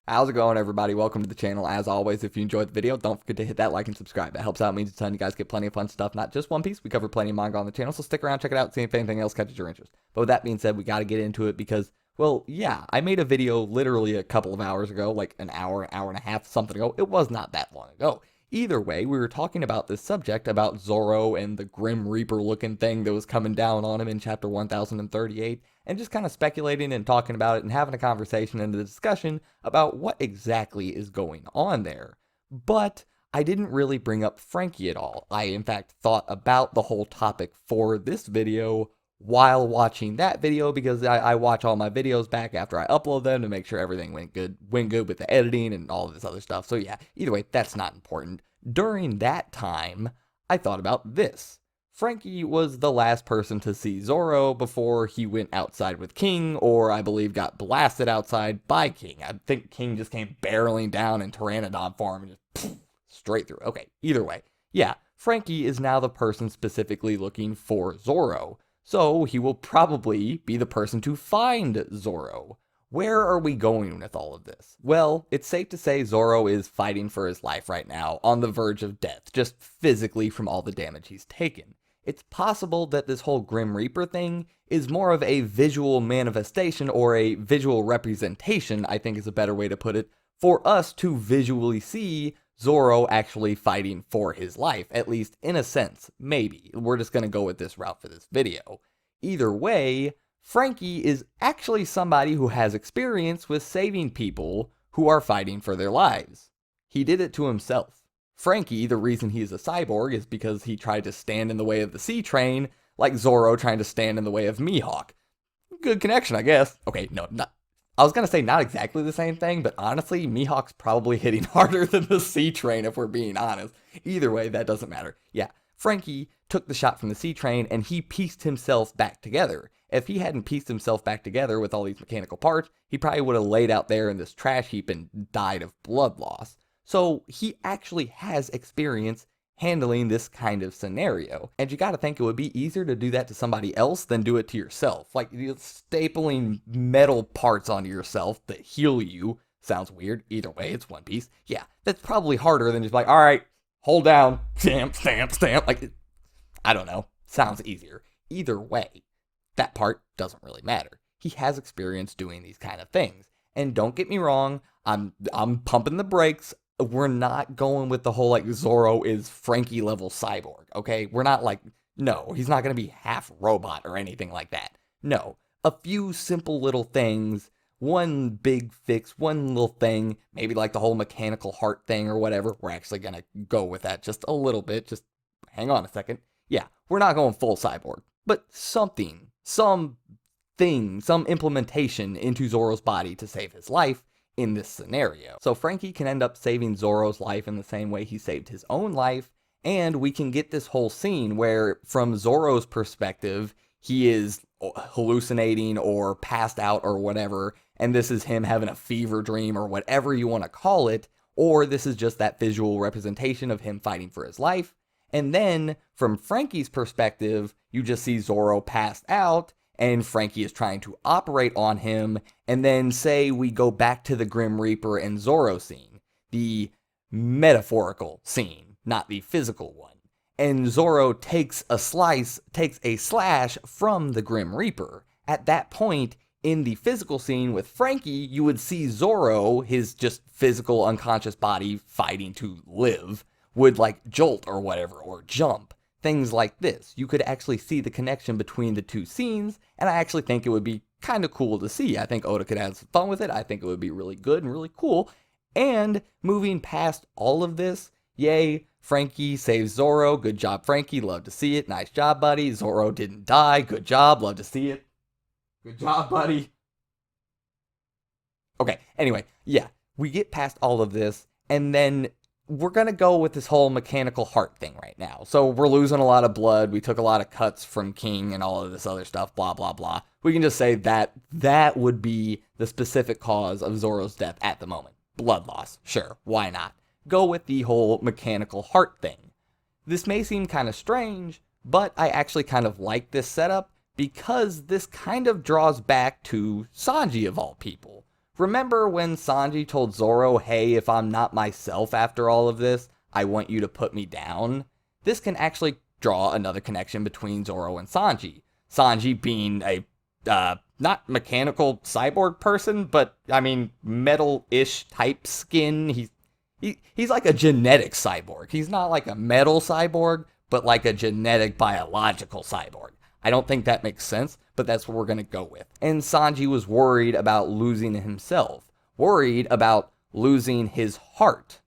How's it going, everybody? Welcome to the channel. As always, if you enjoyed the video, don't forget to hit that like and subscribe. It helps out, means a ton. You guys get plenty of fun stuff, not just One Piece. We cover plenty of manga on the channel, so stick around, check it out, see if anything else catches your interest. But with that being said, we got to get into it because, well, yeah, I made a video literally a couple of hours ago, like an hour and a half, something ago. It was not that long ago. Either way, we were talking about this subject about Zoro and the Grim Reaper looking thing that was coming down on him in chapter 1038, and just kind of speculating and talking about it and having a conversation and a discussion about what exactly is going on there. But I didn't really bring up Franky at all. I, in fact, thought about the whole topic for this video while watching that video because I watch all my videos back after I upload them to make sure everything went good with the editing and all of this other stuff. So yeah, either way, that's not important. During that time, I thought about this. Franky was the last person to see Zoro before he went outside with King, or I believe got blasted outside by King. I think King just came barreling down in Pteranodon form and just straight through. Okay, either way. Yeah, Franky is now the person specifically looking for Zoro. So he will probably be the person to find Zoro. Where are we going with all of this? Well, it's safe to say Zoro is fighting for his life right now, on the verge of death, just physically from all the damage he's taken. It's possible that this whole Grim Reaper thing is more of a visual manifestation or a visual representation, I think is a better way to put it, for us to visually see Zoro actually fighting for his life, at least in a sense, maybe. We're just going to go with this route for this video. Either way, Franky is actually somebody who has experience with saving people who are fighting for their lives. He did it to himself. Franky, the reason he's a cyborg is because he tried to stand in the way of the sea train, like Zoro trying to stand in the way of Mihawk. Good connection, I guess. Okay, no, not. I was going to say not exactly the same thing, but honestly, Mihawk's probably hitting harder than the sea train if we're being honest. Either way, that doesn't matter. Yeah, Franky took the shot from the sea train and he pieced himself back together. If he hadn't pieced himself back together with all these mechanical parts, he probably would have laid out there in this trash heap and died of blood loss. So he actually has experience handling this kind of scenario. And you gotta think it would be easier to do that to somebody else than do it to yourself. Like stapling metal parts onto yourself that heal you. Sounds weird. Either way, it's One Piece. Yeah, that's probably harder than just like, all right, hold down, stamp, stamp, stamp. Like, I don't know. Sounds easier. Either way, that part doesn't really matter. He has experience doing these kind of things. And don't get me wrong, I'm pumping the brakes. We're not going with the whole like Zoro is Franky level cyborg, okay? We're not like, no, he's not going to be half robot or anything like that. No, a few simple little things, one big fix, one little thing, maybe like the whole mechanical heart thing or whatever. We're actually going to go with that just a little bit. Just hang on a second. Yeah, we're not going full cyborg, but something, some implementation into Zoro's body to save his life in this scenario. So Franky can end up saving Zoro's life in the same way he saved his own life, and we can get this whole scene where, from Zoro's perspective, he is hallucinating or passed out or whatever, and this is him having a fever dream or whatever you want to call it, or this is just that visual representation of him fighting for his life. And then, from Franky's perspective, you just see Zoro passed out, and Franky is trying to operate on him, and then say we go back to the Grim Reaper and Zoro scene, the metaphorical scene, not the physical one. And Zoro takes a slash from the Grim Reaper. At that point, in the physical scene with Franky, you would see Zoro, his just physical unconscious body fighting to live, would like jolt or whatever, or jump. Things like this. You could actually see the connection between the two scenes, and I actually think it would be kind of cool to see. I think Oda could have some fun with it. I think it would be really good and really cool. And moving past all of this, yay, Franky saves Zoro. Good job, Franky. Love to see it. Nice job, buddy. Zoro didn't die. Good job. Love to see it. Good job, buddy. Okay, anyway, yeah, we get past all of this, and then we're going to go with this whole mechanical heart thing right now. So we're losing a lot of blood. We took a lot of cuts from King and all of this other stuff, blah, blah, blah. We can just say that that would be the specific cause of Zoro's death at the moment. Blood loss. Sure, why not? Go with the whole mechanical heart thing. This may seem kind of strange, but I actually kind of like this setup because this kind of draws back to Sanji of all people. Remember when Sanji told Zoro, hey, if I'm not myself after all of this, I want you to put me down? This can actually draw another connection between Zoro and Sanji. Sanji being a, not mechanical cyborg person, but, I mean, metal-ish type skin. He's like a genetic cyborg. He's not like a metal cyborg, but like a genetic biological cyborg. I don't think that makes sense, but that's what we're going to go with. And Sanji was worried about losing himself, worried about losing his heart,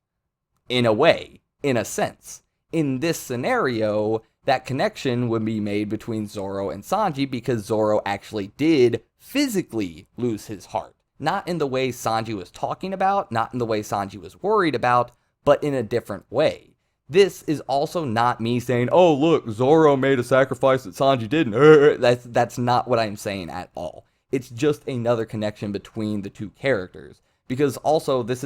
in a way, in a sense. In this scenario, that connection would be made between Zoro and Sanji because Zoro actually did physically lose his heart. Not in the way Sanji was talking about, not in the way Sanji was worried about, but in a different way. This is also not me saying, oh, look, Zoro made a sacrifice that Sanji didn't. That's not what I'm saying at all. It's just another connection between the two characters. Because also, this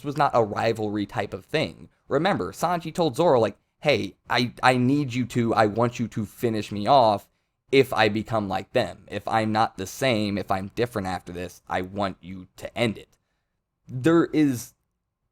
was not a rivalry type of thing. Remember, Sanji told Zoro, like, hey, I need you to, I want you to finish me off if I become like them. If I'm not the same, if I'm different after this, I want you to end it. There is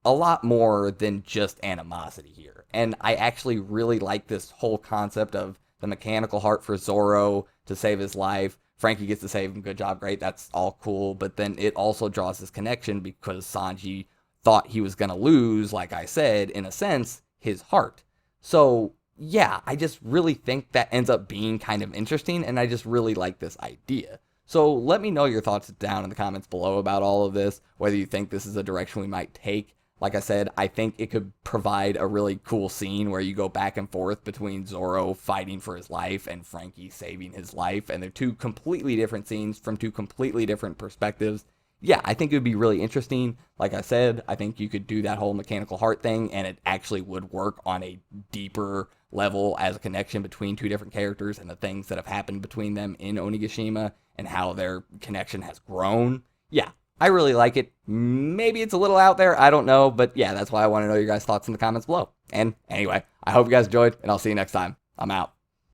a lot more than just animosity here. And I actually really like this whole concept of the mechanical heart for Zoro to save his life. Franky gets to save him. Good job. Great. That's all cool. But then it also draws this connection because Sanji thought he was going to lose, like I said, in a sense, his heart. So, yeah, I just really think that ends up being kind of interesting, and I just really like this idea. So let me know your thoughts down in the comments below about all of this, whether you think this is a direction we might take. Like I said, I think it could provide a really cool scene where you go back and forth between Zoro fighting for his life and Franky saving his life, and they're two completely different scenes from two completely different perspectives. Yeah, I think it would be really interesting. Like I said, I think you could do that whole mechanical heart thing, and it actually would work on a deeper level as a connection between two different characters and the things that have happened between them in Onigashima and how their connection has grown. Yeah, I really like it. Maybe it's a little out there, I don't know, but yeah, that's why I want to know your guys' thoughts in the comments below. And anyway, I hope you guys enjoyed, and I'll see you next time. I'm out.